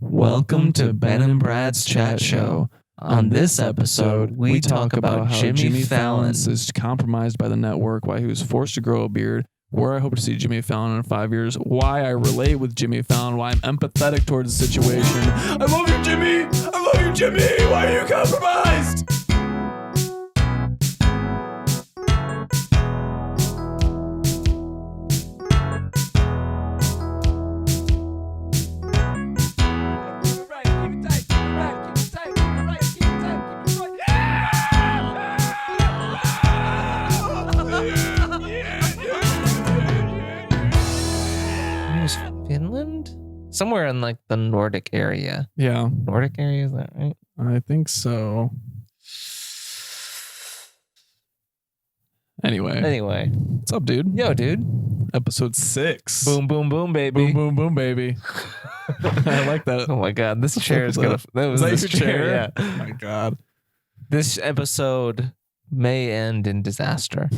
Welcome to Ben and Brad's Chat Show. On this episode, we talk about how Jimmy Fallon is compromised by the network, why he was forced to grow a beard, where I hope to see Jimmy Fallon in 5 years, why I relate with Jimmy Fallon, why I'm empathetic towards the situation. I love you, Jimmy! I love you, Jimmy! Why are you compromised? Finland? Somewhere in like the Nordic area. Yeah. Nordic area, is that right? I think so. Anyway. What's up, dude? Yo, dude. Episode 6. Boom, boom, boom, baby. Boom, boom, boom, baby. I like that. Oh my God. This chair is going to... Is that your chair? Yeah. Oh my God. This episode may end in disaster.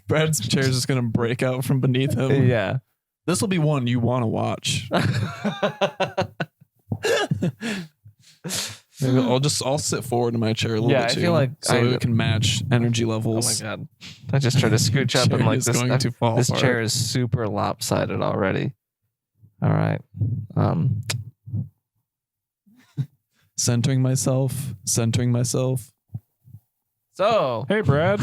Brad's chair is just going to break out from beneath him. Yeah. This will be one you want to watch. Maybe I'll sit forward in my chair a little bit too. I feel like it can match energy levels. Oh my God. I just tried to scooch up and like this. Going to fall this apart. chair is super lopsided already. All right. Centering myself. So, Hey, Brad.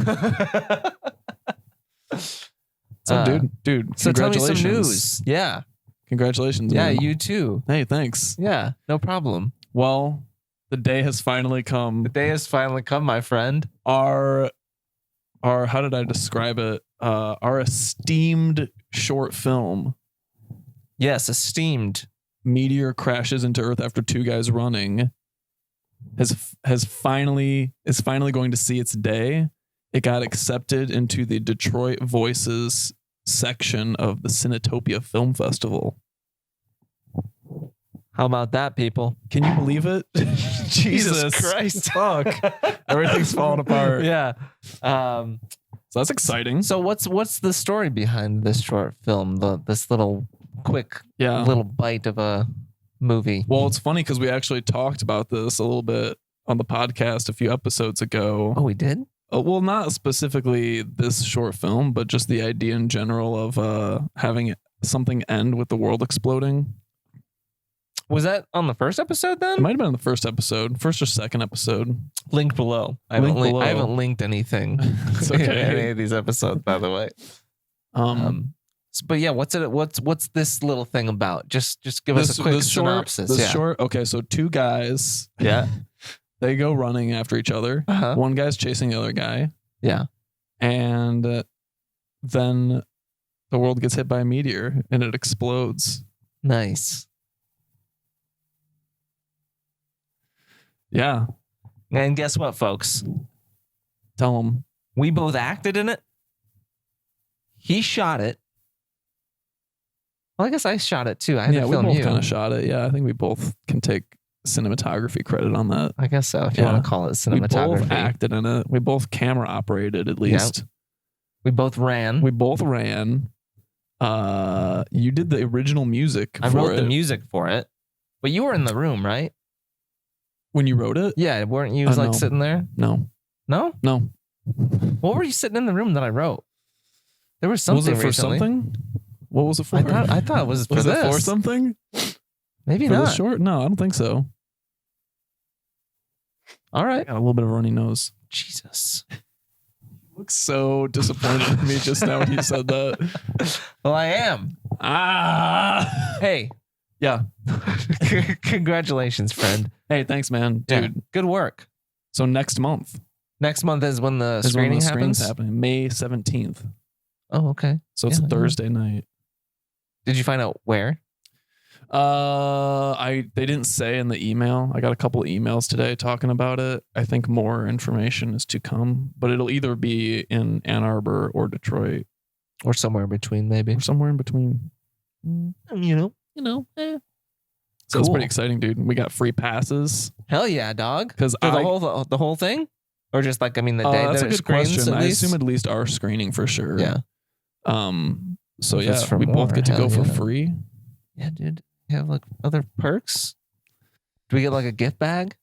What's up, dude? Dude, so tell me congratulations. some news. Yeah. Congratulations. Yeah, man. you too. Hey, thanks. Yeah, no problem. Well, the day has finally come. The day has finally come, my friend. Our how did I describe it? Our esteemed short film, Yes, esteemed. Meteor Crashes into Earth After Two Guys Running, is finally going to see its day. It got accepted into the Detroit Voices section of the Cinetopia Film Festival. How about that, people? Can you believe it? Jesus Christ. Fuck. Everything's falling apart. Yeah. So that's exciting. So what's the story behind this short film? This little quick Yeah. little bite of a movie. Well, it's funny because we actually talked about this a little bit on the podcast a few episodes ago. Oh, we did? Well, not specifically this short film, but just the idea in general of having something end with the world exploding. Was that on the first episode then? It might have been on the first or second episode. Linked below. I haven't linked anything. It's okay. in any of these episodes, by the way. But yeah, what's this little thing about? Just give us a quick synopsis. Short. Okay, so two guys. Yeah. They go running after each other. Uh-huh. One guy's chasing the other guy. Yeah. And then the world gets hit by a meteor and it explodes. Nice. Yeah. And guess what, folks? Tell them. We both acted in it. He shot it. Well, I guess I shot it too. I had to film we both you. kind of shot it. Yeah, I think we both can take cinematography credit on that. I guess so, if you want to call it cinematography. We both acted in it. We both camera operated, at least. Yep. We both ran. You did the original music I wrote the music for it. But you were in the room, right? When you wrote it? Yeah, weren't you No. sitting there? No. No? No. What were you sitting in the room that I wrote? There was something Was it for recently. something? What was it for? I thought it was for was this. it for something? Maybe For not. the short? No, I don't think so. All right. Got a little bit of a runny nose. Jesus. You look so disappointed in me just now when you said that. Well, I am. Hey. Yeah. Congratulations, friend. Hey, thanks, man. Dude. Yeah, good work. So next month. Next month is when the is screening when the happens? screen's happening. May 17th. Oh, okay. So it's a Thursday night. Did you find out where? They didn't say in the email. I got a couple of emails today talking about it. I think more information is to come, but it'll either be in Ann Arbor or Detroit. Or somewhere in between, maybe. Or somewhere in between. You know. So it's pretty exciting, dude. We got free passes. Hell yeah, dog. Because the whole thing? Or just like, I mean, the day that's that a it good screens, question. at I least? assume at least our screening for sure. Yeah. So If it's yeah, for we more, both get to go hell for yeah. free. Yeah, dude. You have like other perks? Do we get like a gift bag?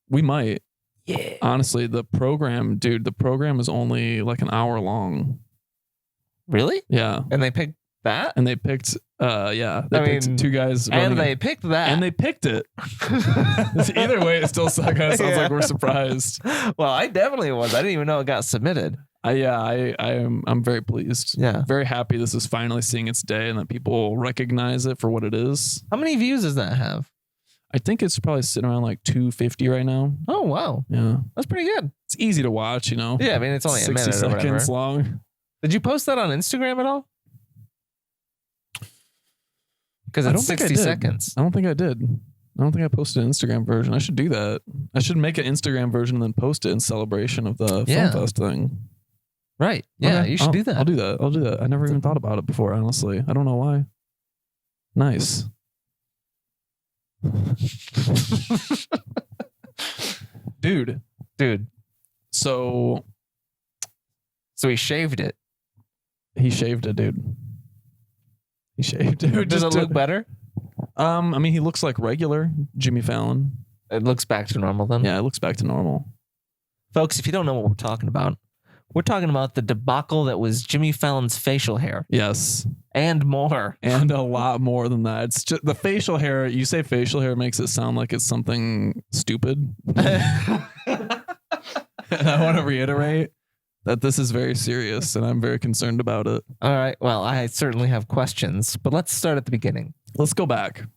We might. Yeah. Honestly, the program is only like an hour long. Really? Yeah. And they picked that? And they picked, picked two guys. And they picked that. And they picked it. Either way, it still kind of sounds like we're surprised. Well, I definitely was. I didn't even know it got submitted. I'm very pleased. Yeah. Very happy this is finally seeing its day and that people recognize it for what it is. How many views does that have? I think it's probably sitting around like 250 right now. Oh, wow. Yeah. That's pretty good. It's easy to watch, you know? Yeah, I mean, it's only 60 a minute or whatever. seconds long. Did you post that on Instagram at all? Because it's 60 seconds. I don't think I did. I don't think I posted an Instagram version. I should do that. I should make an Instagram version and then post it in celebration of the Film Fest thing. Right. Yeah, okay. you should do that. I'll do that. I never even thought about it before, honestly. I don't know why. Nice. Dude. So he shaved it. He shaved it, dude. He shaved it. Does it look better? I mean, he looks like regular Jimmy Fallon. It looks back to normal then? Yeah, it looks back to normal. Folks, if you don't know what we're talking about the debacle that was Jimmy Fallon's facial hair. Yes. And more. And a lot more than that. It's just the facial hair. You say facial hair makes it sound like it's something stupid. And I want to reiterate that this is very serious and I'm very concerned about it. All right. Well, I certainly have questions, but let's start at the beginning. Let's go back.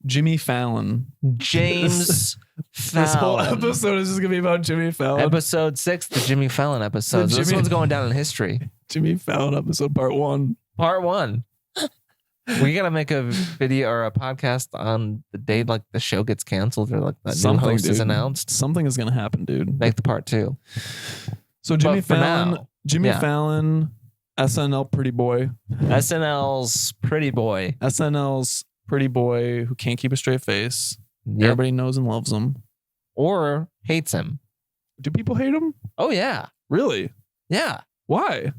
Jimmy Fallon. James Fallon. This whole episode is just going to be about Jimmy Fallon. Episode 6, the Jimmy Fallon episode. This one's going down in history. Jimmy Fallon episode part 1. Part 1. We got to make a video or a podcast on the day like the show gets canceled or like the new host is announced. Something is going to happen, dude. Make the part 2. So Jimmy Fallon, Fallon, SNL pretty boy. SNL's pretty boy. SNL's pretty boy who can't keep a straight face. Yep. Everybody knows and loves him. Or hates him. Do people hate him? Oh, yeah. Really? Yeah. Why?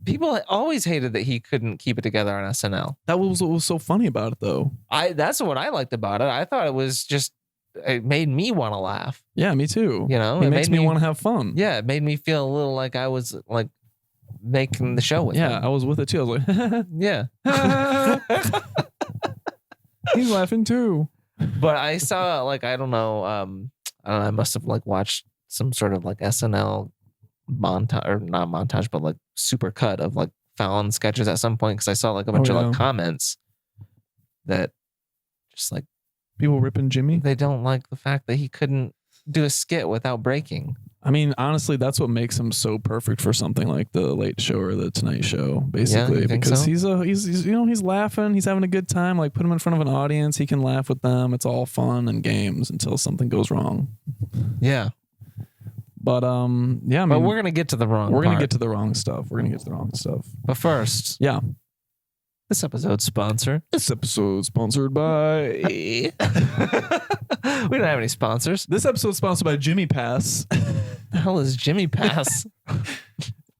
People always hated that he couldn't keep it together on SNL. That was what was so funny about it, though. That's what I liked about it. I thought it made me want to laugh. Yeah, me too. You know, it makes me want to have fun. Yeah, it made me feel a little like I was like making the show with him. Yeah, I was with it too. I was like, yeah. He's laughing too. But I saw like, I don't know, I must have like watched some sort of like SNL montage, or not montage, but like super cut of like Fallon sketches at some point, because I saw like a bunch of like comments that just like people ripping Jimmy. They don't like the fact that he couldn't do a skit without breaking. I mean, honestly, that's what makes him so perfect for something like the Late Show or the Tonight Show, basically, because he's he's laughing, he's having a good time. Like, put him in front of an audience, he can laugh with them. It's all fun and games until something goes wrong. Yeah. But yeah, I mean, but we're gonna get to the wrong. We're gonna get to the wrong stuff. But first, yeah. This episode's sponsored. This episode's sponsored by. We don't have any sponsors. This episode's sponsored by Jimmy Pass. The hell is Jimmy Pass?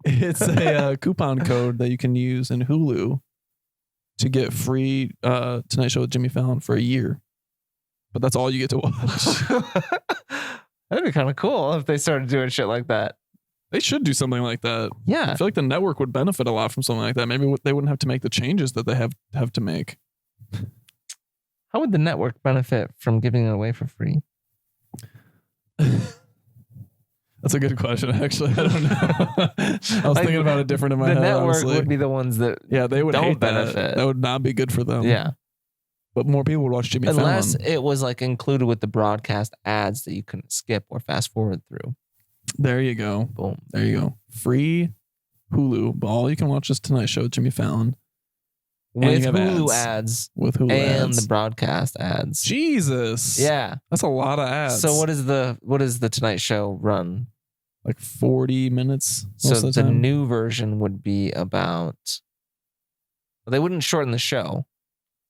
It's a coupon code that you can use in Hulu to get free Tonight Show with Jimmy Fallon for a year. But that's all you get to watch. That'd be kind of cool if they started doing shit like that. They should do something like that. Yeah. I feel like the network would benefit a lot from something like that. Maybe they wouldn't have to make the changes that they have to make. How would the network benefit from giving it away for free? That's a good question, actually. I don't know. I was thinking about it different in my head. The network honestly. would be the ones that they would don't benefit. That would not be good for them. Yeah. But more people would watch Jimmy Fallon. Unless it was like included with the broadcast ads that you couldn't skip or fast forward through. There you go. Boom. There you go. Free Hulu. But all you can watch is Tonight Show with Jimmy Fallon. With Hulu ads. With Hulu ads. And the broadcast ads. Jesus. Yeah. That's a lot of ads. So what is the Tonight Show run? Like 40 minutes. So the new version would be about, well, they wouldn't shorten the show,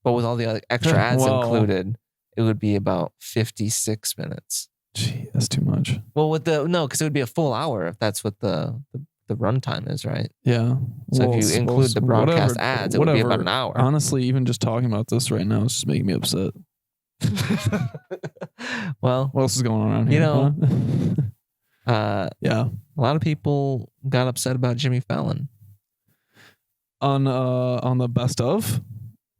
but with all the other extra ads included, it would be about 56 minutes. Gee, that's too much. Well, because it would be a full hour if that's what the runtime is, right? Yeah. So if you include the broadcast ads, it would be about an hour. Honestly, even just talking about this right now is just making me upset. Well, What else is going on around here? You know, yeah. a lot of people got upset about Jimmy Fallon. On the best of,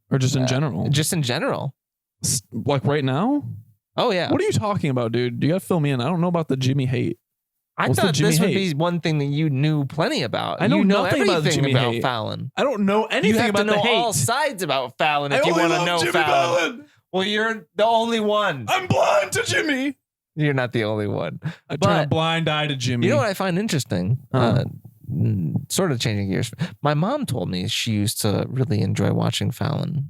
or just in general? Just in general. Like right now? Oh yeah. What are you talking about, dude? You got to fill me in. I don't know about the Jimmy hate. I What's thought the Jimmy this would hate? be one thing that you knew plenty about. I know you know nothing about everything Jimmy about hate. Fallon. I don't know anything You have about to know the hate. all sides about Fallon if I you only want to love know Jimmy Fallon. Well, you're the only one. I'm blind to Jimmy. You're not the only one. I turn a blind eye to Jimmy. You know what I find interesting? Sort of changing gears. My mom told me she used to really enjoy watching Fallon.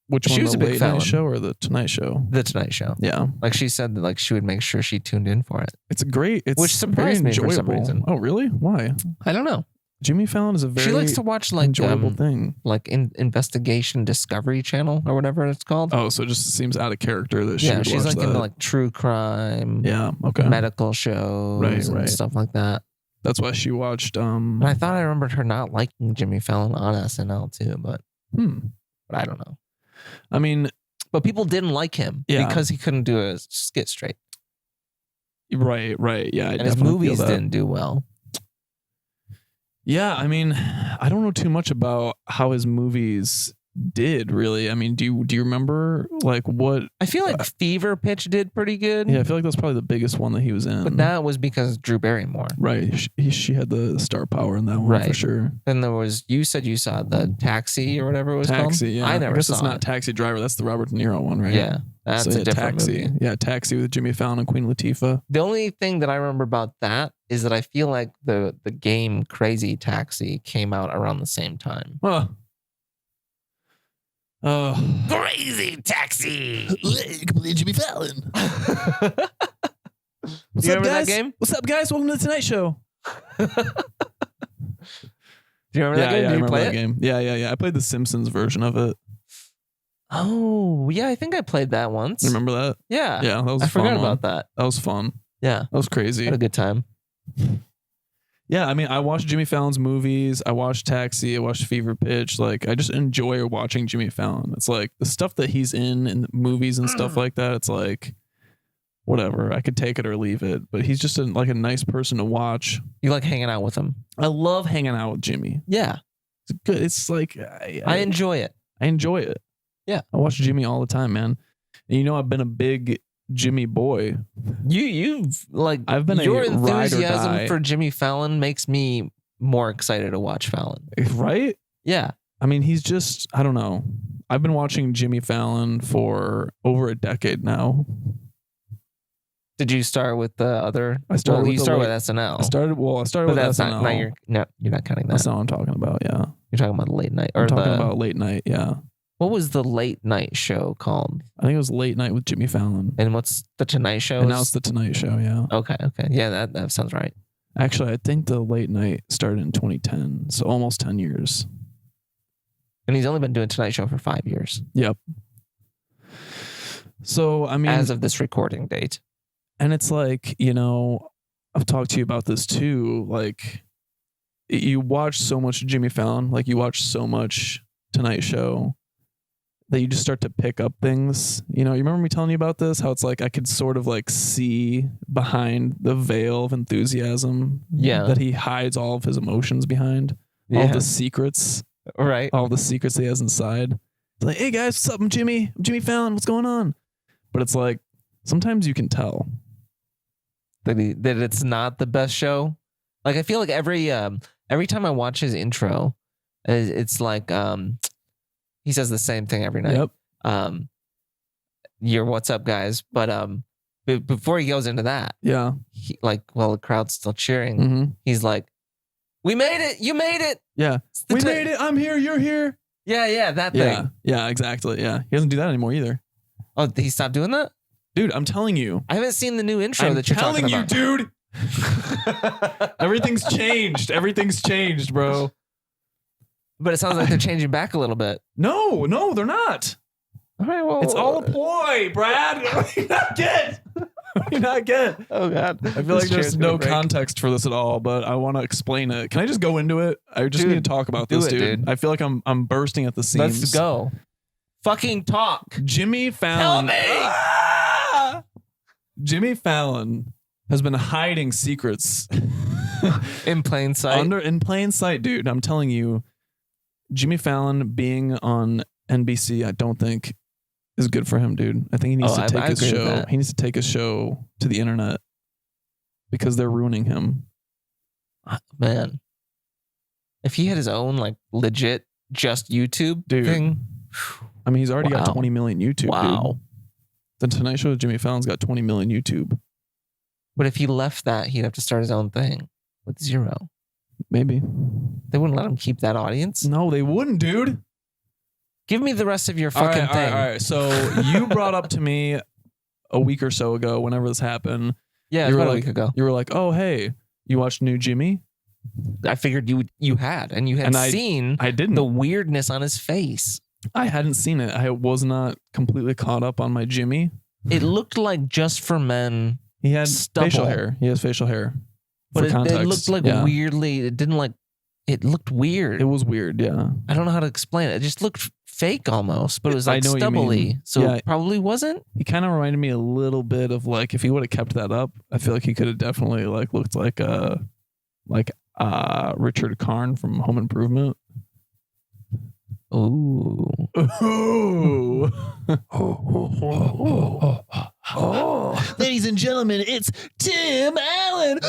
Which she one, was the a big Late Fallon. Night Show or the Tonight Show? The Tonight Show. Yeah. Like she said that like she would make sure she tuned in for it. It's great. It's Which surprised very me for some enjoyable. reason. Oh, really? Why? I don't know. Jimmy Fallon is a very She likes to watch like enjoyable thing. Like investigation Discovery Channel or whatever it's called. Oh, so it just seems out of character that she would she's watch like that. into like true crime, okay. medical shows, and stuff like that. That's why she watched. And I thought I remembered her not liking Jimmy Fallon on SNL too, but I don't know. I mean, but people didn't like him because he couldn't do a skit straight. Right. Yeah, and his movies didn't do well. Yeah, I mean, I don't know too much about how his movies did really. I mean, do you remember like what? I feel like Fever Pitch did pretty good. Yeah, I feel like that's probably the biggest one that he was in. But that was because Drew Barrymore. Right. She had the star power in that one for sure. Then there was, you said you saw the Taxi or whatever it was called? Taxi, yeah. I never guess saw it's not Taxi Driver. That's the Robert De Niro one, right? Yeah. That's a different Taxi. movie. Yeah, Taxi with Jimmy Fallon and Queen Latifah. The only thing that I remember about that is that I feel like the game Crazy Taxi came out around the same time. Huh. Crazy Taxi! Jimmy Fallon. What's up, guys? That game? What's up, guys? Welcome to the Tonight Show. Do you remember that game? Yeah, Did I you remember play that it? game. Yeah. I played the Simpsons version of it. Oh, yeah, I think I played that once. You remember that? Yeah. Yeah, that was I a fun forgot one. about that. That was fun. Yeah. That was crazy. Had a good time. Yeah, I mean, I watched Jimmy Fallon's movies. I watched Taxi. I watched Fever Pitch. Like, I just enjoy watching Jimmy Fallon. It's like the stuff that he's in the movies and stuff like that. It's like, whatever. I could take it or leave it. But he's just like a nice person to watch. You like hanging out with him? I love hanging out with Jimmy. Yeah. It's good. It's like I enjoy it. I enjoy it. Yeah. I watch Jimmy all the time, man. And you know, I've been a big Jimmy boy. You've like I've been your a ride or enthusiasm die. for Jimmy Fallon makes me more excited to watch Fallon. Right? Yeah. I mean, he's just, I don't know. I've been watching Jimmy Fallon for over a decade now. Did you start with the other? I started with you the started late- with SNL. I started but with that's SNL. you're not counting that. That's not what I'm talking about, yeah. You're talking about the late night or I'm talking about late night, yeah. What was the late night show called? I think it was Late Night with Jimmy Fallon. And what's the Tonight Show? And now it's the Tonight Show, yeah. Okay. Yeah, that sounds right. Actually, I think the Late Night started in 2010, so almost 10 years. And he's only been doing Tonight Show for 5 years. Yep. So, I mean, as of this recording date. And it's like, you know, I've talked to you about this too. Like, you watch so much Jimmy Fallon, like you watch so much Tonight Show, that you just start to pick up things. You know, you remember me telling you about this? How it's like I could sort of like see behind the veil of enthusiasm that he hides all of his emotions behind. Yeah. All the secrets. Right. All the secrets he has inside. It's like, hey guys, what's up? I'm Jimmy. I'm Jimmy Fallon. What's going on? But it's like, sometimes you can tell. That it's not the best show. Like I feel like every time I watch his intro, it's like he says the same thing every night. Yep. You're what's up, guys? But before he goes into that, yeah, he, like while the crowd's still cheering, he's like, "We made it! You made it! Yeah, we made it! I'm here! You're here!" Yeah, that thing. Yeah, exactly. Yeah, he doesn't do that anymore either. Oh, he stopped doing that? Dude, I'm telling you. I haven't seen the new intro that you're talking about. I'm telling you, dude. Everything's changed. Everything's changed, bro. But it sounds like they're changing back a little bit. No, they're not. All right, well, it's all a ploy, Brad. You not get. You not get. Oh God, I feel like there's no context for this at all, but I want to explain it. Can I just go into it? I just need to talk about this, dude. I feel like I'm bursting at the seams. Let's go. fucking talk. Jimmy Fallon. Help me! Jimmy Fallon has been hiding secrets In plain sight. in plain sight, dude. I'm telling you, Jimmy Fallon being on NBC, I don't think is good for him, dude. I think he needs to take his show. He needs to take his show to the internet because they're ruining him. Man, if he had his own like legit just YouTube thing, I mean, he's already got 20 million YouTube. Dude. The Tonight Show with Jimmy Fallon's got 20 million YouTube. But if he left that, he'd have to start his own thing with 0. Maybe they wouldn't let him keep that audience. No, they wouldn't, dude. Give me the rest of your fucking thing. All right. So you brought up to me a week or so ago, whenever this happened. Yeah, about a week ago. You were like, "Oh, hey, you watched New Jimmy?" I figured you had seen I didn't. The weirdness on his face. I hadn't seen it. I was not completely caught up on my Jimmy. It looked like Just for Men. He had stubble. facial hair. He has facial hair. But it looked like weirdly. It didn't like. It looked weird. It was weird. Yeah. I don't know how to explain it. It just looked fake almost, but it was like stubbly. So it probably wasn't. He kind of reminded me a little bit of like if he would have kept that up, I feel like he could have definitely like looked like Richard Karn from Home Improvement. Ooh. Ooh. Ladies and gentlemen, it's Tim Allen.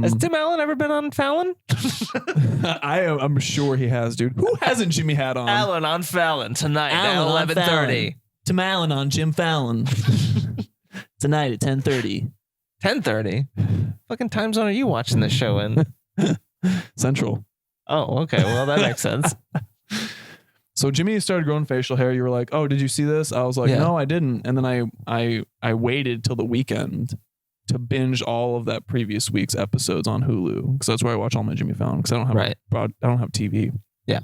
Has Tim Allen ever been on Fallon? I'm sure he has, dude. Who hasn't Jimmy had on? Allen on Fallon tonight at 11:30. Tim Allen on Jim Fallon tonight at 10:30. 10:30. Fucking time zone are you watching this show in? Central. Oh, okay. Well, that makes sense. So Jimmy started growing facial hair. You were like, "Oh, did you see this?" I was like, "No, I didn't." And then I waited till the weekend to binge all of that previous week's episodes on Hulu because that's where I watch all my Jimmy Fallon because I don't have I don't have TV. Yeah.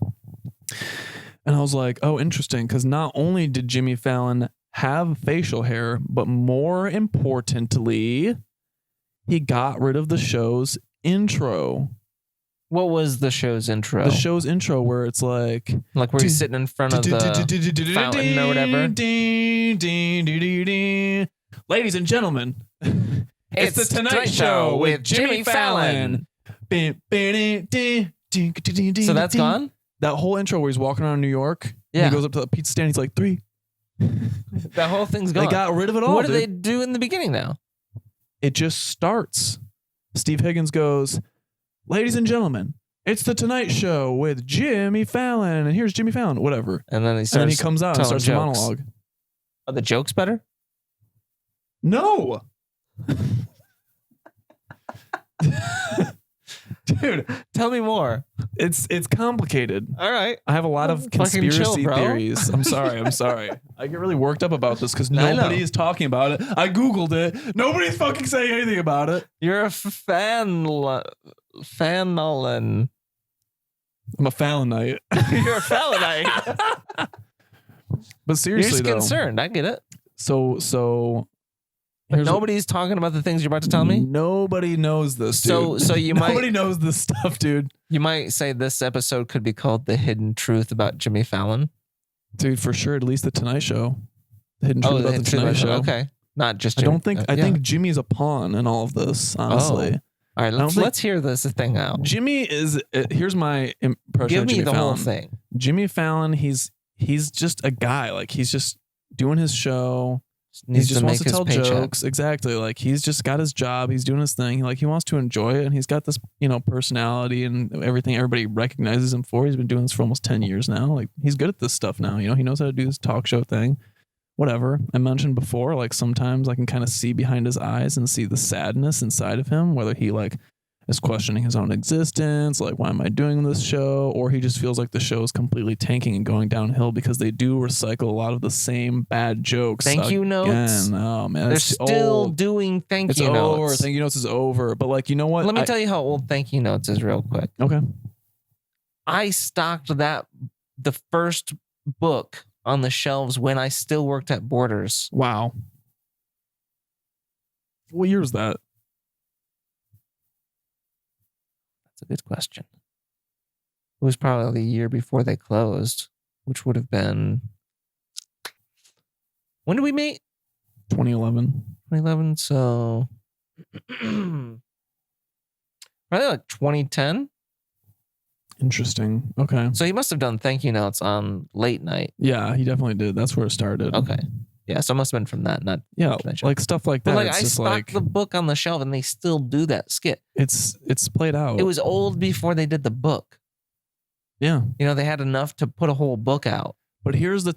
And I was like, "Oh, interesting," because not only did Jimmy Fallon have facial hair, but more importantly, he got rid of the show's intro. What was the show's intro? The show's intro where it's like where he's sitting in front of the fountain or whatever. Ladies and gentlemen, it's the Tonight Show with Jimmy Fallon. So that's gone? That whole intro where he's walking around New York. Yeah. He goes up to the pizza stand. He's like, 3. That whole thing's gone. They got rid of it all. What do they do in the beginning now? It just starts. Steve Higgins goes, "Ladies and gentlemen, it's the Tonight Show with Jimmy Fallon, and here's Jimmy Fallon." Whatever. And then he comes out and starts the monologue. Are the jokes better? No. Dude, tell me more. It's complicated. All right. I have a lot of conspiracy theories. I'm sorry. I get really worked up about this because nobody is talking about it. I Googled it. Nobody's fucking saying anything about it. You're a fan, Nolan. I'm a Fallonite. You're a Fallonite. But seriously, you're just concerned. I get it. So nobody's talking about the things you're about to tell me? Nobody knows this, dude. So you might... Nobody knows this stuff, dude. You might say this episode could be called The Hidden Truth About Jimmy Fallon. Dude, for sure. At least The Tonight Show. The Hidden Truth About The Tonight Show. Okay. Not just Jimmy. I think Jimmy's a pawn in all of this, honestly. All right, let's hear this thing out. Jimmy is... here's my impression of Jimmy Fallon. Give me the whole thing. Jimmy Fallon, he's just a guy. Like, he's just doing his show. He just wants to tell jokes. Exactly. Like he's just got his job. He's doing his thing. Like he wants to enjoy it. And he's got this, personality and everything everybody recognizes him for. He's been doing this for almost 10 years now. Like he's good at this stuff now. He knows how to do this talk show thing. Whatever. I mentioned before, like sometimes I can kind of see behind his eyes and see the sadness inside of him, whether he like is questioning his own existence, like why am I doing this show? Or he just feels like the show is completely tanking and going downhill because they do recycle a lot of the same bad jokes. Thank you notes. Oh man, they're still doing thank you notes. Over. Thank you notes is over. But like, you know what? Let me tell you how old thank you notes is real quick. Okay. I stocked the first book on the shelves when I still worked at Borders. Wow. What year was that? A good question. It was probably the year before they closed, which would have been. When did we meet? 2011. 2011. So probably like 2010. Interesting. Okay. So he must have done thank you notes on late night. Yeah, he definitely did. That's where it started. Okay. Yeah, so it must have been from that, not yeah, like stuff like that. But like it's I just stocked like the book on the shelf, and they still do that skit. it's played out. It was old before they did the book. Yeah. You know, they had enough to put a whole book out. But these are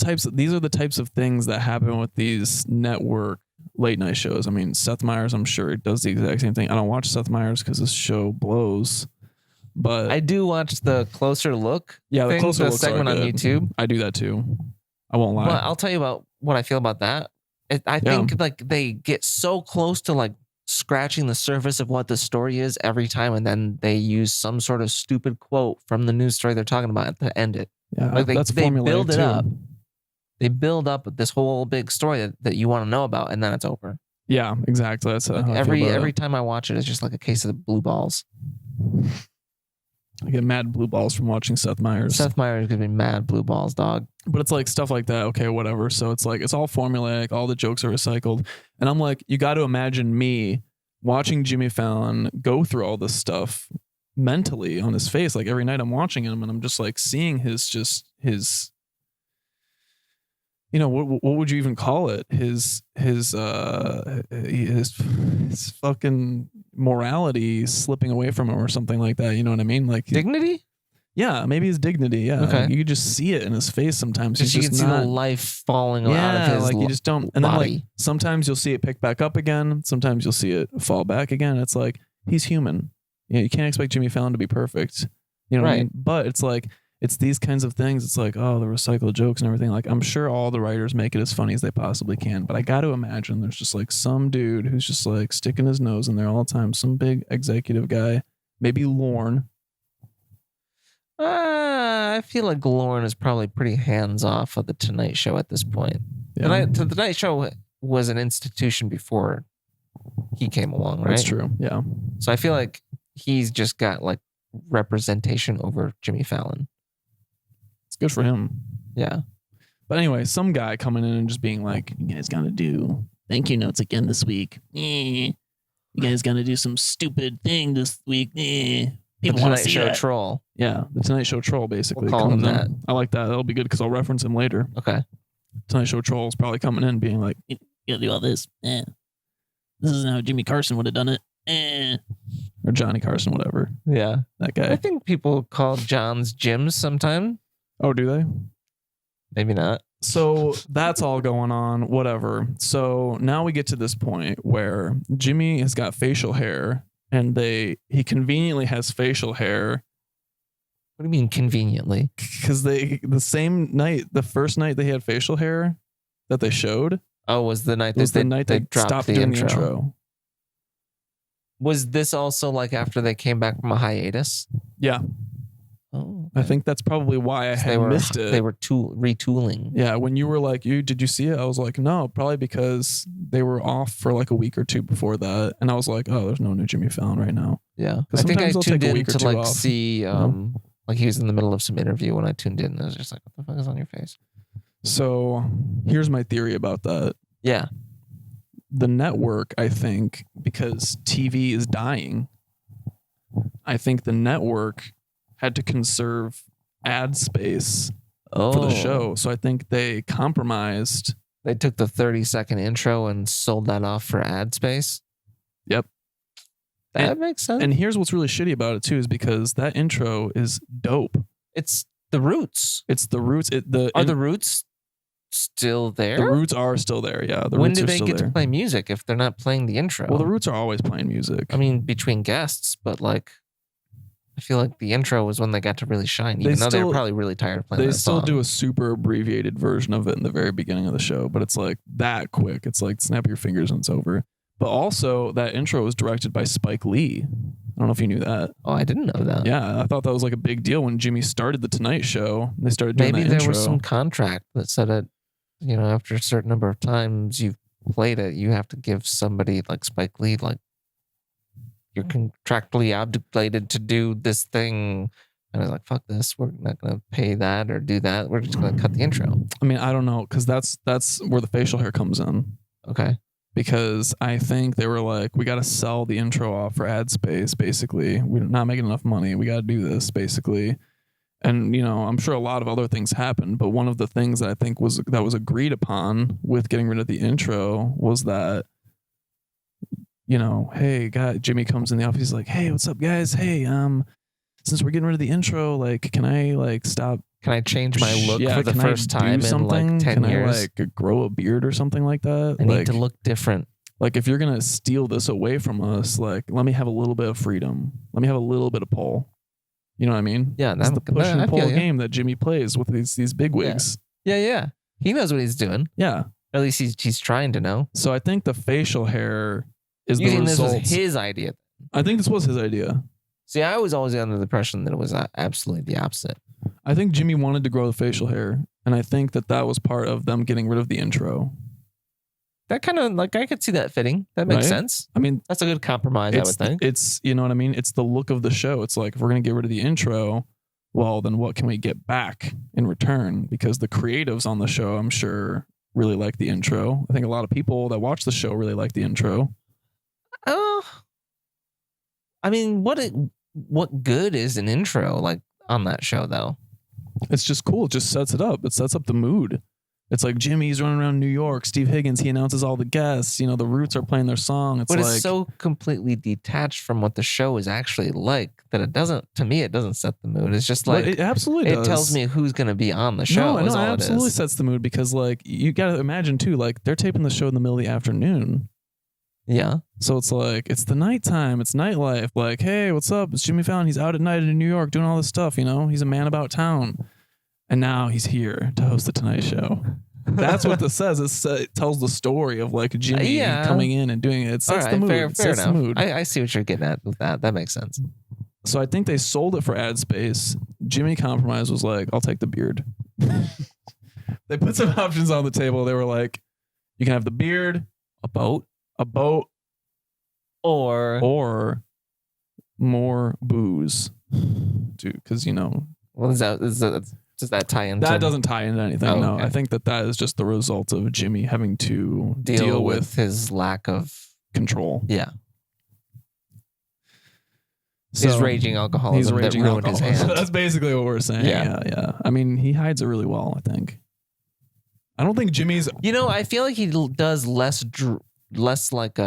the types of things that happen with these network late night shows. I mean, Seth Meyers, I'm sure, does the exact same thing. I don't watch Seth Meyers because this show blows. But I do watch the Closer Look. Yeah, the Closer Look segment on YouTube. I do that too. I won't lie. Well, I'll tell you about what I feel about that. I think like they get so close to like scratching the surface of what the story is every time, and then they use some sort of stupid quote from the news story they're talking about to end it. Yeah, like that's they formulaic build it too. up. They build up this whole big story that you want to know about, and then it's over. Yeah, exactly. That's like every time I watch it, it's just like a case of the blue balls. I get mad blue balls from watching Seth Meyers. Seth Meyers could be mad blue balls, dog. But it's like stuff like that. Okay, whatever. So it's like, it's all formulaic. All the jokes are recycled. And I'm like, you got to imagine me watching Jimmy Fallon go through all this stuff mentally on his face. Like every night I'm watching him and I'm just like seeing his, you know, what would you even call it? His fucking morality slipping away from him or something like that. You know what I mean? Like dignity? Yeah, maybe his dignity. Yeah, okay. Like you could just see it in his face sometimes. You can see the life falling out of his like you just don't. And body. then like sometimes you'll see it pick back up again. Sometimes you'll see it fall back again. It's like he's human. You know, you can't expect Jimmy Fallon to be perfect. You know what I mean? But it's like it's these kinds of things. It's like, oh, the recycled jokes and everything. Like I'm sure all the writers make it as funny as they possibly can. But I got to imagine there's just like some dude who's just like sticking his nose in there all the time. Some big executive guy, maybe Lorne. I feel like Lauren is probably pretty hands off of the Tonight Show at this point. Yeah. The Tonight Show was an institution before he came along, right? That's true. Yeah. So I feel like he's just got like representation over Jimmy Fallon. It's good for him. Yeah. But anyway, some guy coming in and just being like, you guys got to do thank you notes again this week. You guys got to do some stupid thing this week. People want to see Show that. Troll. Yeah, the Tonight Show Troll basically. We'll call him that. I like that. That'll be good because I'll reference him later. Okay. Tonight Show Troll is probably coming in being like, you gotta do all this. This isn't how Jimmy Carson would have done it. Or Johnny Carson, whatever. Yeah. That guy. I think people call John's gyms sometime. Oh, do they? Maybe not. So that's all going on, whatever. So now we get to this point where Jimmy has got facial hair and he conveniently has facial hair. What do you mean conveniently? Because the first night they had facial hair that they showed. Oh, was the night they dropped stopped the doing intro. the intro. Was this also like after they came back from a hiatus? Yeah. Oh, I think that's probably why I had missed it. They were retooling. Yeah, when you were like, did you see it? I was like, no, probably because they were off for like a week or two before that. And I was like, oh, there's no new Jimmy Fallon right now. Yeah. I think I tuned in to like off. see, like he was in the middle of some interview when I tuned in and I was just like, what the fuck is on your face? So here's my theory about that. Yeah. The network, I think, because TV is dying, I think the network had to conserve ad space for the show. So I think they compromised. They took the 30-second intro and sold that off for ad space. Yep. That makes sense. And here's what's really shitty about it too, is because that intro is dope. It's the Roots. It's the Roots. Are the Roots still there? The Roots are still there. Yeah. When do they get to play music if they're not playing the intro? Well, the Roots are always playing music. I mean, between guests, but like, I feel like the intro was when they got to really shine, even though they were probably really tired of playing that song. They still do a super abbreviated version of it in the very beginning of the show, but it's like that quick. It's like snap your fingers and it's over. But also, that intro was directed by Spike Lee. I don't know if you knew that. Oh, I didn't know that. Yeah, I thought that was like a big deal when Jimmy started the Tonight Show. They started doing Maybe that there intro. was some contract that said that, after a certain number of times you've played it, you have to give somebody like Spike Lee, like, you're contractually obligated to do this thing And I was like, fuck this. We're not going to pay that or do that. We're just going to cut the intro. I mean, I don't know, because that's where the facial hair comes in. Okay. Because I think they were like, we got to sell the intro off for ad space, basically. We're not making enough money. We got to do this, basically. And, you know, I'm sure a lot of other things happened, but one of the things that I think was agreed upon with getting rid of the intro was that, you know, hey, Jimmy comes in the office, he's like, hey, what's up, guys? Hey, since we're getting rid of the intro, like, can I like stop? Can I change my look for the first time in like 10 can years? I like grow a beard or something like that? I need to look different. Like, if you're going to steal this away from us, like, let me have a little bit of freedom. Let me have a little bit of pull. You know what I mean? Yeah. That's the push and pull game that Jimmy plays with these bigwigs. Yeah. He knows what he's doing. Yeah. Or at least he's trying to know. So I think the facial hair is You the think result. this was his idea? I think this was his idea. See, I was always under the impression that it was absolutely the opposite. I think Jimmy wanted to grow the facial hair, and I think that was part of them getting rid of the intro. That kind of, like, I could see that fitting. That makes Right? sense. I mean, That's a good compromise, I would think. It's, you know what I mean? It's the look of the show. It's like, if we're going to get rid of the intro, well, then what can we get back in return? Because the creatives on the show, I'm sure, really like the intro. I think a lot of people that watch the show really like the intro. Oh, I mean, what good is an intro like on that show though? It's just cool. It just sets it up. It sets up the mood. It's like Jimmy's running around New York. Steve Higgins, he announces all the guests. You know, the Roots are playing their song. It's But like, it's so completely detached from what the show is actually like that it doesn't set the mood. It's just like, it absolutely it does. tells me who's going to be on the show. No, is it all absolutely it is. sets the mood, because like, you got to imagine too, like, they're taping the show in the middle of the afternoon. Yeah. So it's like, it's the nighttime. It's nightlife. Like, hey, what's up? It's Jimmy Fallon. He's out at night in New York doing all this stuff. You know, he's a man about town. And now he's here to host the Tonight Show. That's what this says. It tells the story of like Jimmy coming in and doing it. It sets the mood. Fair It sets the enough. mood. I see what you're getting at with that. That makes sense. So I think they sold it for ad space. Jimmy compromise was like, I'll take the beard. They put some options on the table. They were like, you can have the beard, A boat or more booze. Dude, because, you know. What is that? Does that tie into? That doesn't tie into anything. Oh, no, okay. I think that is just the result of Jimmy having to deal with his lack of control. Yeah. So, his raging alcoholism He's raging that ruined his alcoholism. hand. That's basically what we're saying. Yeah. I mean, he hides it really well, I think. I don't think Jimmy's. You know, I feel like he does less like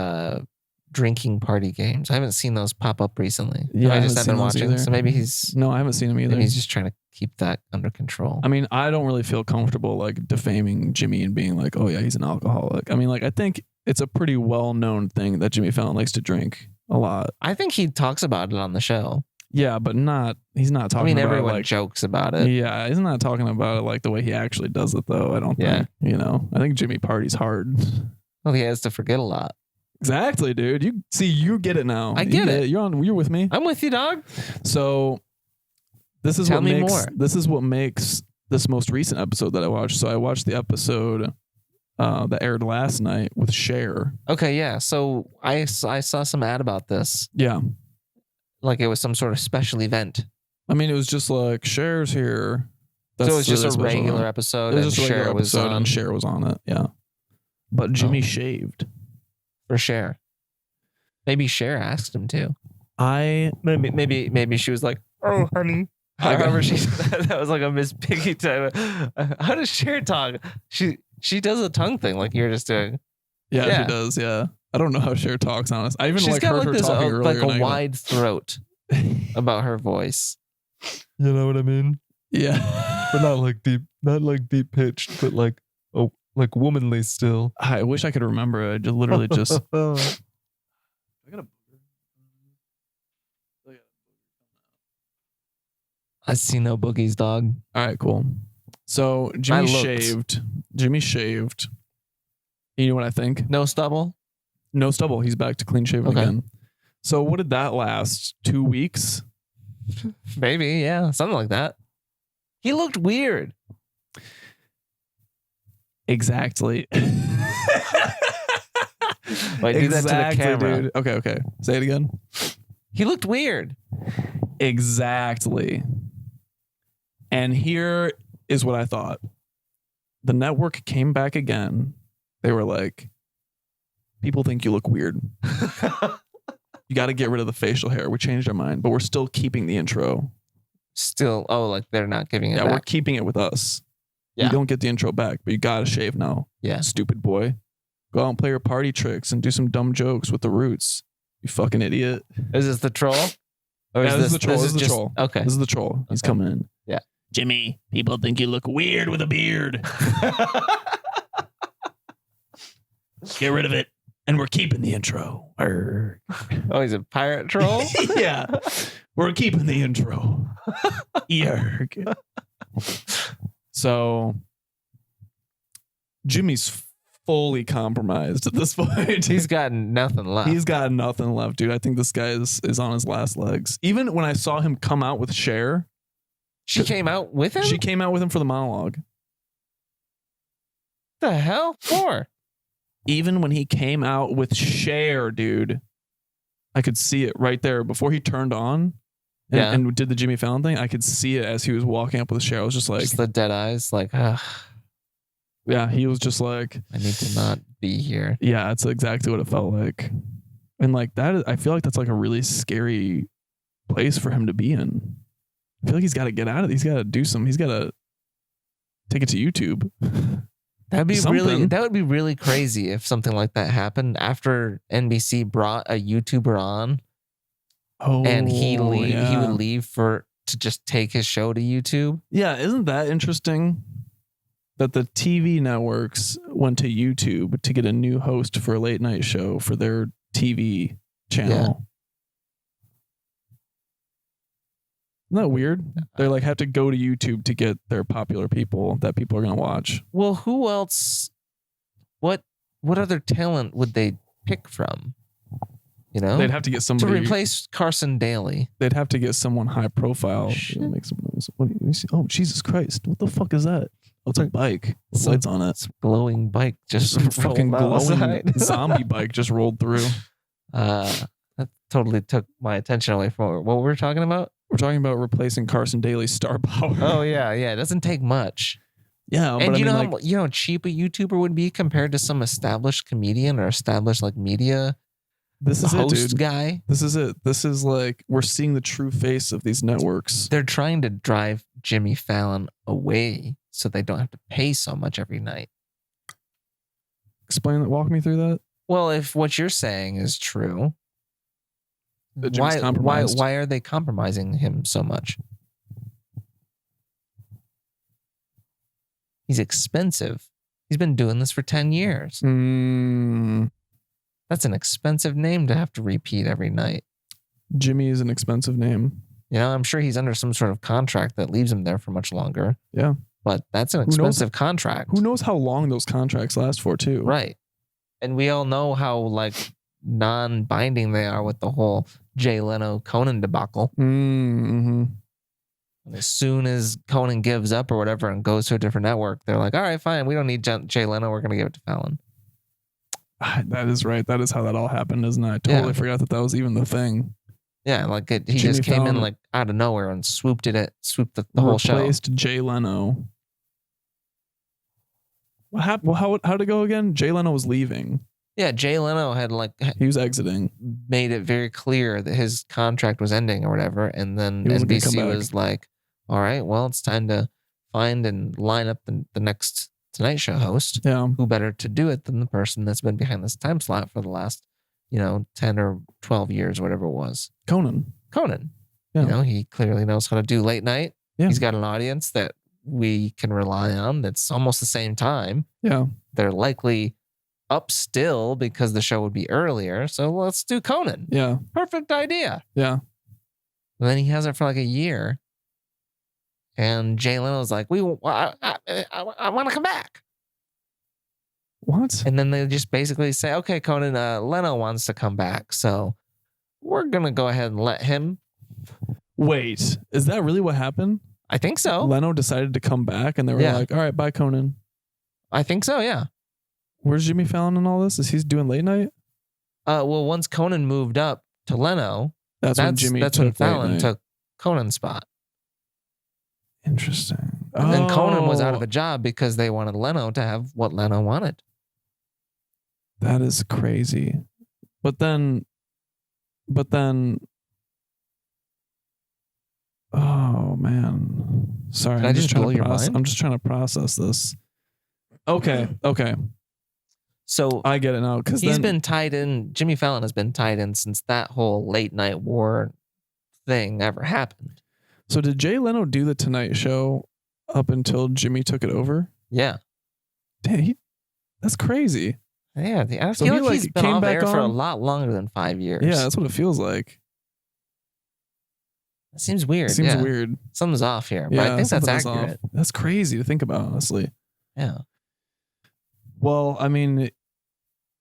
drinking party games. I haven't seen those pop up recently. Yeah, I I just haven't haven't seen those watching. either. So maybe he's No, I haven't seen him either. maybe he's just trying to keep that under control. I mean, I don't really feel comfortable like defaming Jimmy and being like, oh yeah, he's an alcoholic. I mean, like, I think it's a pretty well-known thing that Jimmy Fallon likes to drink a lot. I think he talks about it on the show. Yeah, but he's not I talking mean, about everyone like, jokes about it. yeah, he's not talking about it like the way he actually does it though. I don't Yeah. think, you know, I think Jimmy parties hard. Well, he has to forget a lot. Exactly, dude. You get it now. I get it. You're with me. I'm with you, dog. So this is Tell what me makes more. this is what makes this most recent episode that I watched. So I watched the episode that aired last night with Cher. Okay, yeah. So I saw some ad about this. Yeah. Like it was some sort of special event. I mean, it was just like Cher's here. So it was just really a special. regular episode. It was and just a regular Cher was episode on and Cher was on it. Yeah. But Jimmy shaved. for Cher. Maybe Cher asked him to. Maybe she was like, "Oh, honey." However, that was like a Miss Piggy type. How does Cher talk? She does a tongue thing like you're just doing. Yeah, she does. Yeah. I don't know how Cher talks, honest. I even She's like got heard like her this talking earlier. like and I a go, wide throat about her voice. You know what I mean? Yeah. But not like deep pitched, but like womanly still. I wish I could remember. I just literally just. I got a. I see no boogies, dog. All right, cool. So Jimmy shaved. You know what I think? No stubble. No stubble. He's back to clean shaven Okay. again. So what did that last? 2 weeks? Maybe, yeah, something like that. He looked weird. Exactly. Wait, do that to the camera. dude. Okay. Say it again. He looked weird. Exactly. And here is what I thought. The network came back again. They were like, people think you look weird. You got to get rid of the facial hair. We changed our mind, but we're still keeping the intro. Still, like they're not giving it Yeah, we're back. keeping it with us. Yeah. You don't get the intro back, but you got to shave now. Yeah. Stupid boy. Go out and play your party tricks and do some dumb jokes with the Roots. You fucking idiot. Is this the troll? Or Yeah, this is the troll. This This is the just, troll. Okay. This is the troll. He's Okay. coming in. Yeah. Jimmy, people think you look weird with a beard. Get rid of it. And we're keeping the intro. Arrgh. Oh, he's a pirate troll? Yeah. We're keeping the intro. Yarg. So Jimmy's fully compromised at this point. He's got nothing left. He's got nothing left, dude. I think this guy is on his last legs. Even when I saw him come out with Cher, She came out with him? she came out with him for the monologue. the hell for? Even when he came out with Cher, dude, I could see it right there before he turned on and did the Jimmy Fallon thing. I could see it as he was walking up with Cher. I was just like, Just the dead eyes, like, ugh, yeah, he was just like, I need to not be here. yeah, that's exactly what it felt like. And like that, I feel like that's like a really scary place for him to be in. I feel like he's got to get out of it. He's got to do some, he's got to take it to YouTube. That'd be Something. that would be really crazy if something like that happened after NBC brought a YouTuber on Oh, and he would yeah. leave to just take his show to YouTube. Yeah, isn't that interesting? That the TV networks went to YouTube to get a new host for a late night show for their TV channel. Isn't that weird? They like have to go to YouTube to get their popular people that people are going to watch. Well, who else? What other talent would they pick from? You know, They'd have to get to somebody replace Carson Daly. They'd have to get someone high profile. Shit. Make some noise. What do you see? Oh, Jesus Christ. What the fuck is that? Oh, it's a bike with Some- lights on it. It's a glowing bike just Some fucking rolled glowing outside. zombie bike just rolled through. That totally took my attention away from what we were talking about. We're talking about replacing Carson Daly's star power. Oh yeah, it doesn't take much. yeah. And but you I know, mean, how, you know how cheap a YouTuber would be compared to some established comedian or established like media this is it, host dude. guy. This is it. This is like, we're seeing the true face of these networks. They're trying to drive Jimmy Fallon away so they don't have to pay so much every night. Explain that. Walk me through that. Well, if what you're saying is true, That Jimmy's compromised. why are they compromising him so much? He's expensive. He's been doing this for 10 years. That's an expensive name to have to repeat every night. Jimmy is an expensive name. You know, I'm sure he's under some sort of contract that leaves him there for much longer. Yeah. But that's an knows- expensive contract. Who knows how long those contracts last for, too? Right. And we all know how like non-binding they are with the whole Jay Leno Conan debacle. Mm-hmm. And as soon as Conan gives up or whatever and goes to a different network, they're like, all right, fine. We don't need Jay Leno. We're going to give it to Fallon. That is right. That is how that all happened, isn't it? I totally forgot that was even the thing. Yeah, like he Jimmy just came in Fallon like out of nowhere and swooped the whole show. Replaced Jay Leno. What happened? Well, how'd it go again? Jay Leno was leaving. Yeah, Jay Leno had like He was exiting. made it very clear that his contract was ending or whatever, and then He wasn't gonna come NBC back. was like, "All right, well, it's time to find and line up the next Tonight Show host. Yeah. Who better to do it than the person that's been behind this time slot for the last, 10 or 12 years, whatever it was, Conan. Conan. Yeah. You know, he clearly knows how to do late night. Yeah. He's got an audience that we can rely on. That's almost the same time. Yeah. They're likely up still because the show would be earlier. So let's do Conan. Yeah. Perfect idea. Yeah. And then he has it for like a year. And Jay Leno's like, I want to come back. What? And then they just basically say, okay, Conan, Leno wants to come back. So we're going to go ahead and let him. Wait, is that really what happened? I think so. Leno decided to come back and they were Yeah. like, all right, bye, Conan. I think so, yeah. Where's Jimmy Fallon in all this? Is he doing late night? Well, once Conan moved up to Leno, That's when Jimmy that's took when late Fallon night. took Conan's spot. Interesting. And then Conan was out Oh, of a job because they wanted Leno to have what Leno wanted. That is crazy. But then, oh man. Sorry, Did I just blow your mind? I'm just trying to process this. Okay. So I get it now. Because he's been tied in. Jimmy Fallon has been tied in since that whole late night war thing ever happened. So did Jay Leno do the Tonight Show up until Jimmy took it over? Yeah. Damn, that's crazy. Yeah. I So feel he, like he's been came off back air for a on? lot longer than 5 years. Yeah, that's what it feels like. That seems weird. Seems yeah. weird. Something's off here, but Yeah, I think that's something is off. accurate. That's crazy to think about, honestly. Yeah. Well, I mean,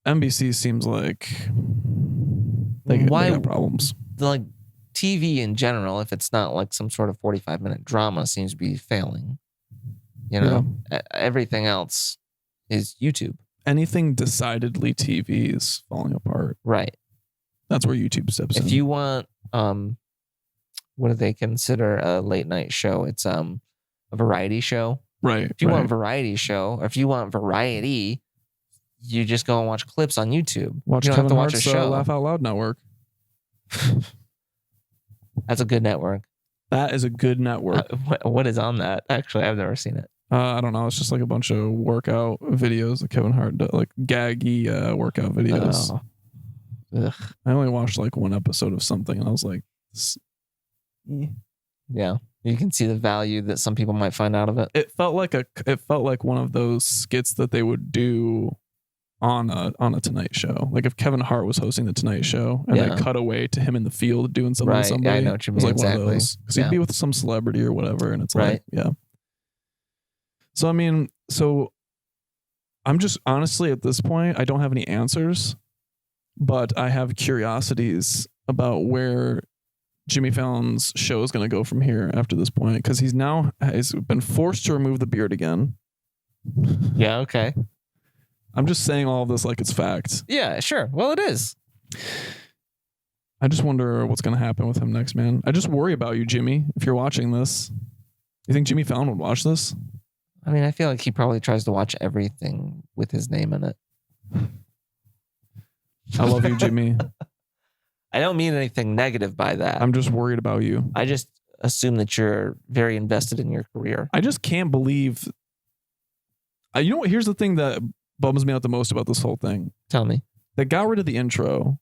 NBC seems like they got problems. Like TV in general, if it's not like some sort of 45-minute drama, seems to be failing. You know, everything else is YouTube. Anything decidedly TV is falling apart. Right. That's where YouTube steps in. If you want, what do they consider a late night show? It's a variety show. Right. If you want variety show, or if you want variety, you just go and watch clips on YouTube. Watch you don't Kevin have to watch Hart's a show. Laugh Out Loud network. That's a good network. That is a good network. What is on that? Actually, I've never seen it. I don't know. It's just like a bunch of workout videos that Kevin Hart does, like gaggy workout videos. Oh. Ugh. I only watched like one episode of something, and I was like, Yeah, you can see the value that some people might find out of it. it felt like one of those skits that they would do on a Tonight Show. Like if Kevin Hart was hosting the Tonight Show and they cut away to him in the field doing something Right. with somebody. Yeah, I know what you It was mean. like one Exactly. of those. Because he'd be with some celebrity or whatever, and it's Right. like, yeah. So I mean, I'm just honestly at this point, I don't have any answers, but I have curiosities about where Jimmy Fallon's show is going to go from here after this point, because he's been forced to remove the beard again. Yeah, okay. I'm just saying all of this like it's fact. Yeah, sure. Well, it is. I just wonder what's going to happen with him next, man. I just worry about you, Jimmy, if you're watching this. You think Jimmy Fallon would watch this? I mean, I feel like he probably tries to watch everything with his name in it. I love you, Jimmy. I don't mean anything negative by that. I'm just worried about you. I just assume that you're very invested in your career. I just can't believe. You know what? Here's the thing that bums me out the most about this whole thing. Tell me. They got rid of the intro.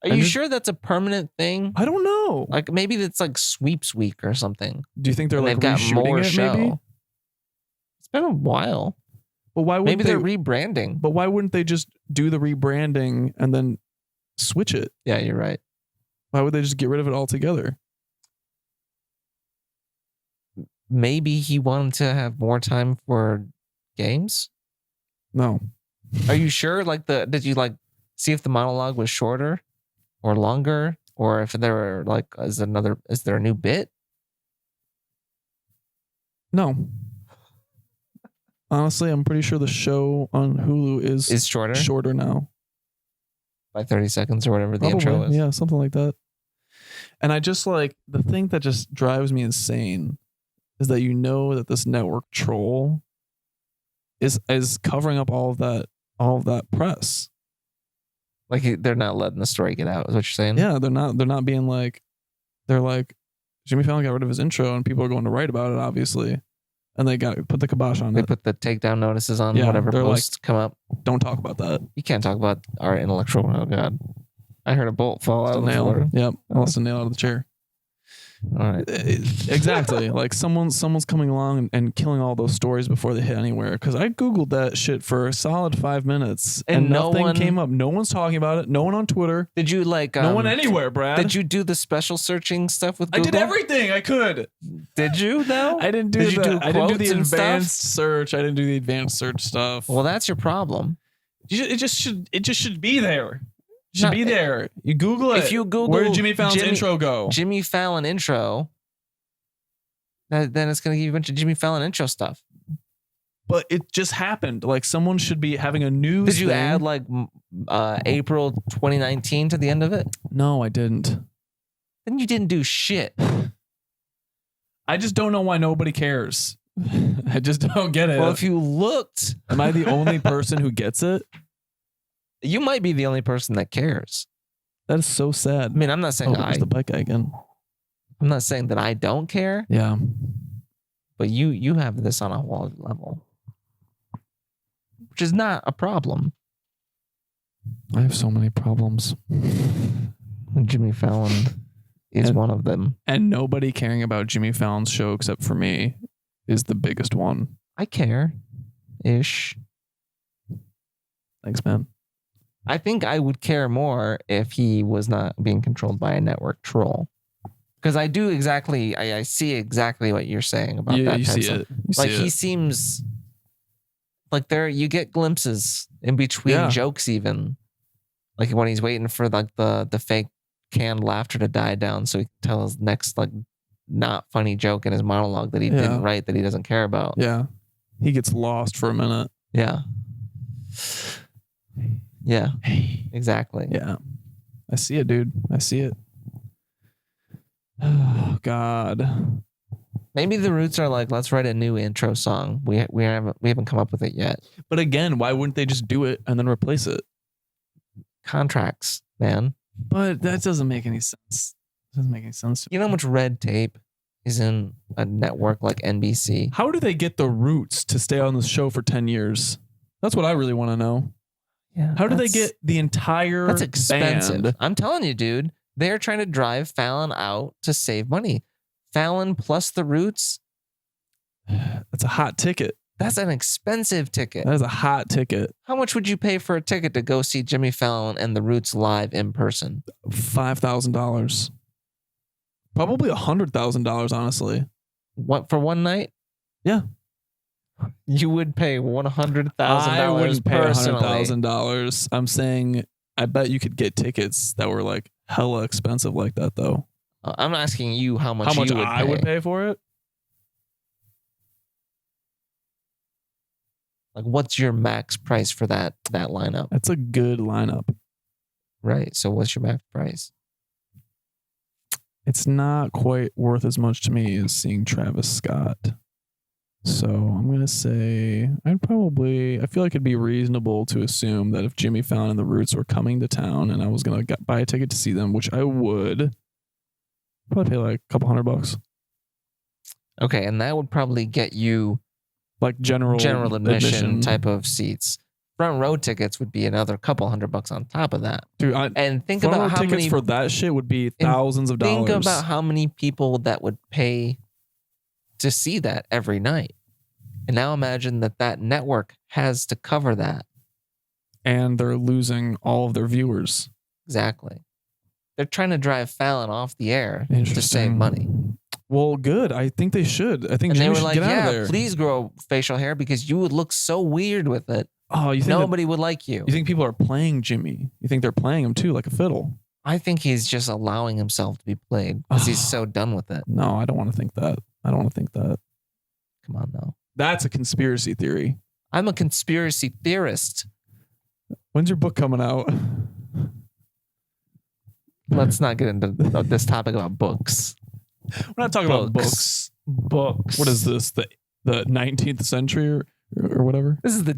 Are you sure that's a permanent thing? I don't know. Like maybe it's like sweeps week or something. Do you think they're And like they've got reshooting more it? show. Maybe. It's been a while. But why wouldn't Maybe they're rebranding. But why wouldn't they just do the rebranding and then switch it? Yeah, you're right. Why would they just get rid of it altogether? Maybe he wanted to have more time for games. No. Are you sure? Like did you like see if the monologue was shorter or longer, or if there were like is there a new bit? No. Honestly, I'm pretty sure the show on Hulu is shorter now. By 30 seconds or whatever the Probably, intro is. Yeah, something like that. And I just like the thing that just drives me insane is that that this network troll is covering up all of that press. Like they're not letting the story get out, is what you're saying? Yeah, they're not being like, they're like, Jimmy Fallon got rid of his intro and people are going to write about it, obviously. And they got to put the kibosh on it. They put the takedown notices on Yeah, whatever they're posts come up. Don't talk about that. You can't talk about our intellectual. Oh God, I heard a bolt fall out of the nail. floor. Yep, I lost a nail out of the chair. All right. Exactly. Like someone's coming along and killing all those stories before they hit anywhere. Because I Googled that shit for a solid 5 minutes and nothing came up. No one's talking about it. No one on Twitter. Did you like no one anywhere, Brad? Did you do the special searching stuff with Google? I did everything I could. Did you though? I didn't do I didn't do the advanced search. I didn't do the advanced search stuff. Well, that's your problem. It just should be there. Should be there. You Google it. If you Google where did Jimmy Fallon's intro go? Jimmy Fallon intro. Then it's going to give you a bunch of Jimmy Fallon intro stuff. But it just happened. Like someone should be having a news. Did you add like April 2019 to the end of it? No, I didn't. Then you didn't do shit. I just don't know why nobody cares. I just don't get it. Well, if you looked, Am I the only person who gets it? you might be the only person that cares. That is so sad. I mean, I'm not saying There's the bike guy again. I'm not saying that I don't care, Yeah. but you have this on a whole level, which is not a problem. I have so many problems. Jimmy Fallon is one of them. And nobody caring about Jimmy Fallon's show except for me is the biggest one. I care, ish. Thanks, man. I think I would care more if he was not being controlled by a network troll. Because I do exactly, I see exactly what you're saying about that. You type see stuff. it. You Like see he it. seems like you get glimpses in between jokes, even like when he's waiting for like the fake canned laughter to die down so he can tell his next like not funny joke in his monologue that he didn't write, that he doesn't care about. Yeah. He gets lost for a minute. Yeah. Yeah. Exactly. Yeah. I see it, dude. I see it. Oh, God. Maybe the Roots are like, let's write a new intro song. We haven't come up with it yet. But again, why wouldn't they just do it and then replace it? Contracts, man. But that doesn't make any sense. It doesn't make any sense. You know how much red tape is in a network like NBC? How do they get the Roots to stay on the show for 10 years? That's what I really want to know. Yeah. How do they get the entire That's expensive. band? I'm telling you, dude. They're trying to drive Fallon out to save money. Fallon plus the Roots. That's a hot ticket. That's an expensive ticket. That is a hot ticket. How much would you pay for a ticket to go see Jimmy Fallon and the Roots live in person? $5,000. Probably $100,000, honestly. What, for one night? Yeah. You would pay $100,000 I wouldn't pay personally. $100,000. I'm saying I bet you could get tickets that were like hella expensive like that, though. I'm asking you how much you would I would pay for it? Like, what's your max price for that lineup? That's a good lineup. Right. So what's your max price? It's not quite worth as much to me as seeing Travis Scott. So I'm going to say I feel like it'd be reasonable to assume that if Jimmy Fallon and the Roots were coming to town and I was going to buy a ticket to see them, which I would, probably pay like a couple $100. Okay. And that would probably get you Like general admission type of seats. Front row tickets would be another couple $100 on top of that. Dude, and think front about row how tickets many for that shit would be thousands of dollars. Think about how many people that would pay to see that every night. And now imagine that network has to cover that. And they're losing all of their viewers. Exactly. They're trying to drive Fallon off the air to save money. Well, good. I think they should. I think And they Jimmy were should like, get out of yeah, there. please grow facial hair because you would look so weird with it. Oh, you think Nobody would like you. You think people are playing Jimmy? You think they're playing him too, like a fiddle? I think he's just allowing himself to be played because he's so done with it. No, I don't want to think that. Come on, though. That's a conspiracy theory. I'm a conspiracy theorist. When's your book coming out? Let's not get into this topic about books. We're not talking about books. Books. What is this? The 19th century or whatever? This is the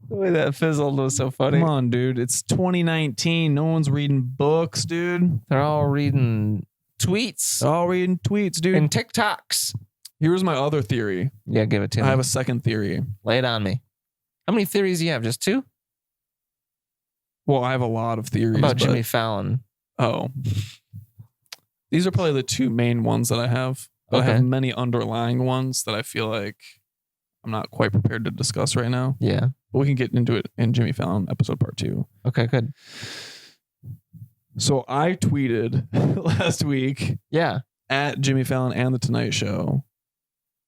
The way that fizzled was so funny. Come on, dude. It's 2019. No one's reading books, dude. They're all reading tweets. They're all reading tweets, dude. And TikToks. Here's my other theory. Yeah, give it to me. I have a second theory. Lay it on me. How many theories do you have? Just two? Well, I have a lot of theories. About Jimmy Fallon. Oh. These are probably the two main ones that I have. But I have many underlying ones that I feel like I'm not quite prepared to discuss right now. Yeah. But we can get into it in Jimmy Fallon episode part 2. Okay, good. So I tweeted last week at Jimmy Fallon and The Tonight Show.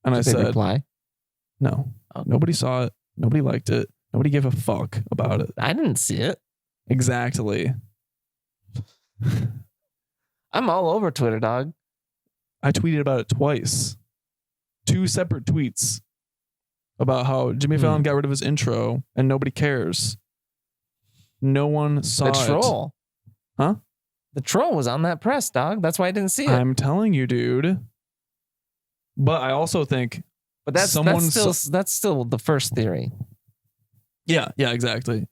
And I said, reply? No. Okay. Nobody saw it. Nobody liked it. Nobody gave a fuck about it. I didn't see it. Exactly. I'm all over Twitter, dog. I tweeted about it twice. 2 separate tweets about how Jimmy Fallon got rid of his intro and nobody cares. No one saw the troll. Huh? The troll was on that press, dog. That's why I didn't see it. I'm telling you, dude. But I also think, but that's still the first theory. yeah, exactly.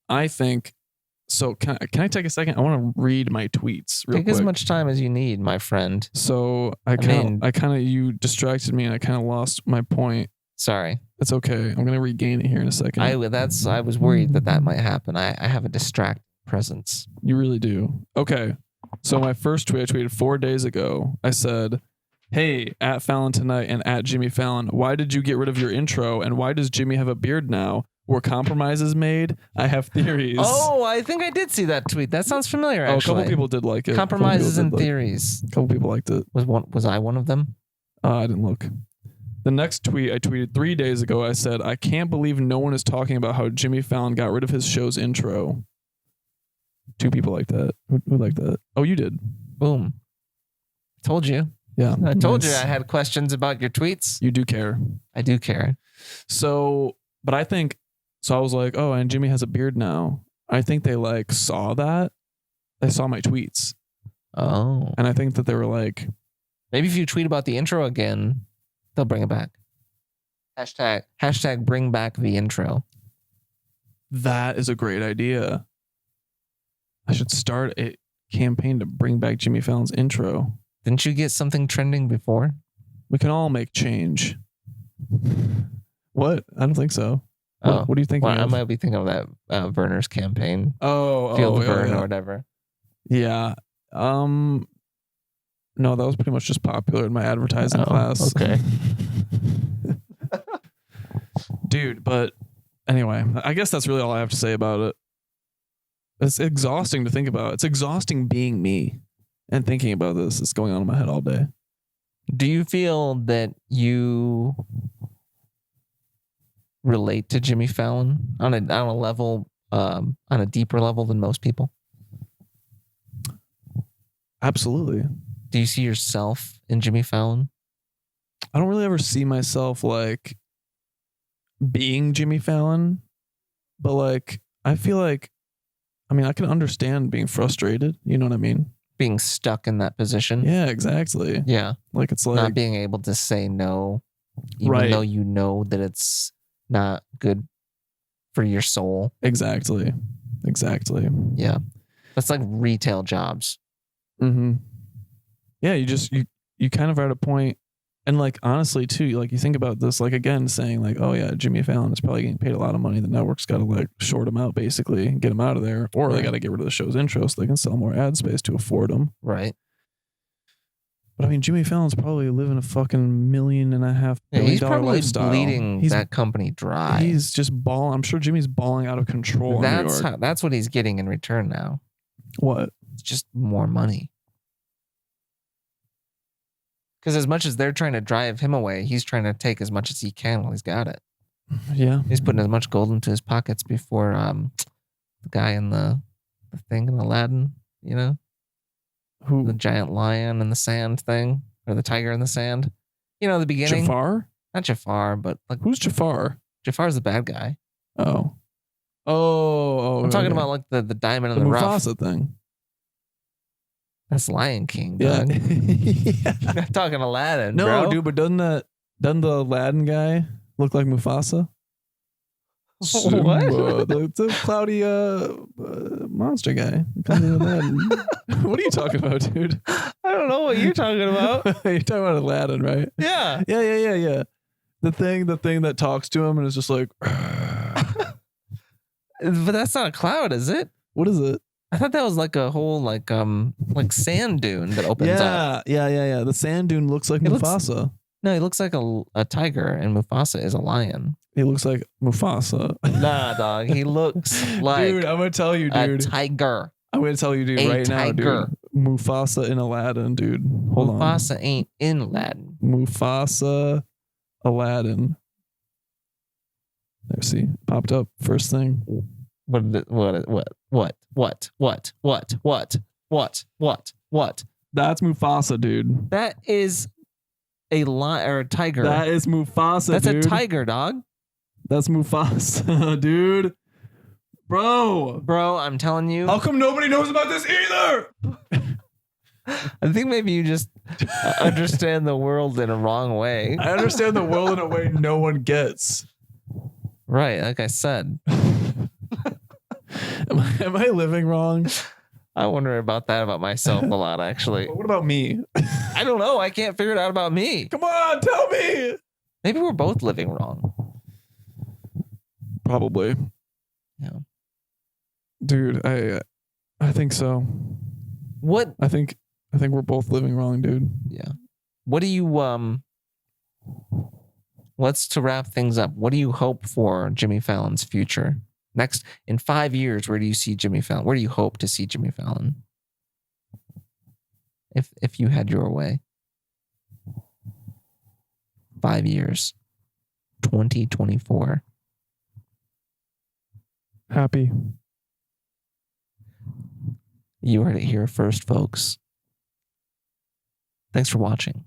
I think so. Can I take a second? I want to read my tweets real Take quick. as much time as you need, my friend. So you distracted me and I kind of lost my point. Sorry. It's okay. I'm gonna regain it here in a second. I was worried that might happen. I have a distract presence. You really do. Okay. So my first tweet I tweeted 4 days ago. I said, "Hey, at Fallon tonight and at Jimmy Fallon, why did you get rid of your intro? And why does Jimmy have a beard now? Were compromises made? I have theories." Oh, I think I did see that tweet. That sounds familiar. Actually, a couple people did like it. Compromises and theories. A couple people liked it. Was I one of them? I didn't look. The next tweet I tweeted 3 days ago. I said, "I can't believe no one is talking about how Jimmy Fallon got rid of his show's intro." 2 people like that. Who liked that? Oh, you did. Boom. Told you. Yeah. I told you I had questions about your tweets. You do care. I do care. So, but I think, so I was like, oh, and Jimmy has a beard now. I think they like saw that. They saw my tweets. Oh. And I think that they were like, maybe if you tweet about the intro again, they'll bring it back. Hashtag bring back the intro. That is a great idea. I should start a campaign to bring back Jimmy Fallon's intro. Didn't you get something trending before? We can all make change. What? I don't think so. What do you think? Well, I might be thinking of that Werner's campaign. Feel the burn or whatever. Yeah. No, that was pretty much just popular in my advertising class. Okay. Dude, but anyway, I guess that's really all I have to say about it. It's exhausting to think about. It's exhausting being me and thinking about this. It's going on in my head all day. Do you feel that you relate to Jimmy Fallon on a level, on a deeper level than most people? Absolutely. Do you see yourself in Jimmy Fallon? I don't really ever see myself like being Jimmy Fallon, but like I feel like, I mean, I can understand being frustrated. You know what I mean? Being stuck in that position. Yeah, exactly. Yeah. Like it's like not being able to say no, even though you know that it's not good for your soul. Exactly. Yeah. That's like retail jobs. Mm-hmm. Yeah, you kind of are at a point, and like honestly too, like you think about this, like again saying like, oh yeah, Jimmy Fallon is probably getting paid a lot of money. The network's got to like short him out basically and get him out of there, or they got to get rid of the show's intro so they can sell more ad space to afford them. Right. But I mean, Jimmy Fallon's probably living a fucking $1.5 million he's probably lifestyle. Bleeding that company dry. He's just balling. I'm sure Jimmy's balling out of control. That's what he's getting in return now. What? It's just more money. Because as much as they're trying to drive him away, he's trying to take as much as he can while he's got it. Yeah. He's putting as much gold into his pockets before the guy in the thing in Aladdin, you know? Who? The giant lion in the sand thing, or the tiger in the sand. You know, the beginning. Jafar? Not Jafar, but like, who's Jafar? Jafar's the bad guy. Oh. I'm talking about like the diamond in the rough. Mufasa thing. That's Lion King. Yeah. You're not talking Aladdin, no, bro. dude, but doesn't the Aladdin guy look like Mufasa? What? The cloudy monster guy. What are you talking about, dude? I don't know what you're talking about. You're talking about Aladdin, right? Yeah. Yeah. The thing that talks to him and is just like. But that's not a cloud, is it? What is it? I thought that was like a whole like sand dune that opens up. Yeah. The sand dune looks like Mufasa. No, he looks like a tiger, and Mufasa is a lion. He looks like Mufasa. Nah, dog. He looks like dude. I'm gonna tell you, dude. A tiger. I'm gonna tell you, dude, right now, dude. Mufasa in Aladdin, dude. Hold on. Mufasa ain't in Aladdin. Mufasa, Aladdin. There, see, popped up first thing. What? That's Mufasa, dude. That is a lion or a tiger. That is Mufasa, That's dude. a tiger, dog. That's Mufasa, dude. Bro. Bro, I'm telling you. How come nobody knows about this either? I think maybe you just understand the world in a wrong way. I understand the world in a way no one gets. Right, like I said. Am I living wrong? I wonder about that about myself a lot, actually. What about me? I don't know. I can't figure it out about me. Come on, tell me. Maybe we're both living wrong. Probably. Yeah. Dude, I think so. What? I think we're both living wrong, dude. Yeah. What do you let's to wrap things up. What do you hope for Jimmy Fallon's future? Next, in 5 years, where do you see Jimmy Fallon? Where do you hope to see Jimmy Fallon? If you had your way. 5 years. 2024. Happy. You heard it here first, folks. Thanks for watching.